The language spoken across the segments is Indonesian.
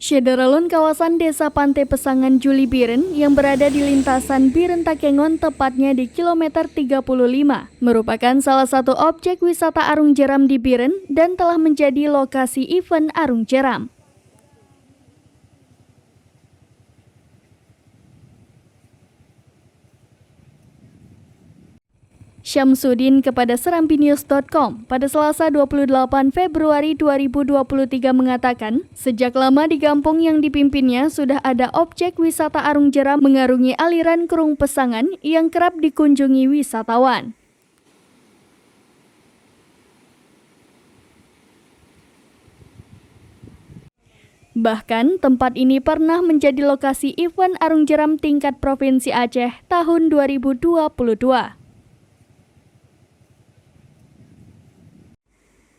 Syederalun kawasan Desa Pantai Pesangan Juli Biren yang berada di lintasan Biren Takengon tepatnya di kilometer 35 merupakan salah satu objek wisata arung jeram di Biren dan telah menjadi lokasi event arung jeram. Syamsuddin kepada serambinews.com pada Selasa 28 Februari 2023 mengatakan, sejak lama di kampung yang dipimpinnya sudah ada objek wisata arung jeram mengarungi aliran Kerung Pesangan yang kerap dikunjungi wisatawan. Bahkan, tempat ini pernah menjadi lokasi event arung jeram tingkat Provinsi Aceh tahun 2022.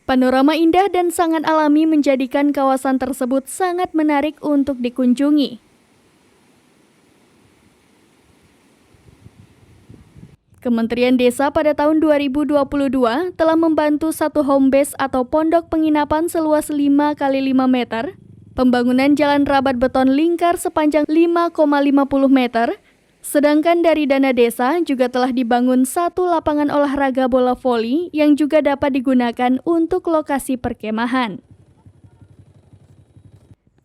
Panorama indah dan sangat alami menjadikan kawasan tersebut sangat menarik untuk dikunjungi. Kementerian Desa pada tahun 2022 telah membantu satu home base atau pondok penginapan seluas 5 x 5 meter, pembangunan jalan rabat beton lingkar sepanjang 5,50 meter, sedangkan dari dana desa juga telah dibangun satu lapangan olahraga bola voli yang juga dapat digunakan untuk lokasi perkemahan.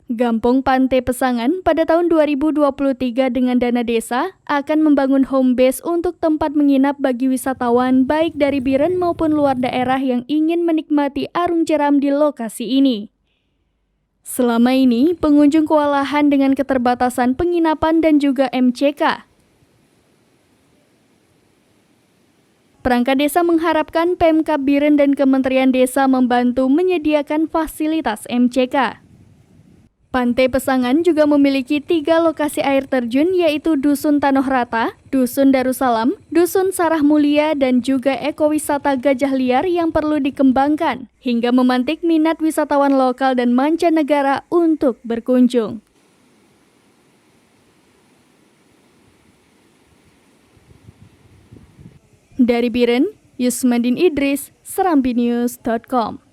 Kampung Pantai Pesangan pada tahun 2023 dengan dana desa akan membangun home base untuk tempat menginap bagi wisatawan baik dari Biren maupun luar daerah yang ingin menikmati arung jeram di lokasi ini. Selama ini, pengunjung kewalahan dengan keterbatasan penginapan dan juga MCK. Perangkat desa mengharapkan Pemkab Biren dan Kementerian Desa membantu menyediakan fasilitas MCK. Pantai Pesangan juga memiliki 3 lokasi air terjun yaitu Dusun Tanoh Rata, Dusun Darussalam, Dusun Sarah Mulia, dan juga ekowisata gajah liar yang perlu dikembangkan hingga memantik minat wisatawan lokal dan mancanegara untuk berkunjung. Dari Biren, Yusmandin Idris, serambinews.com.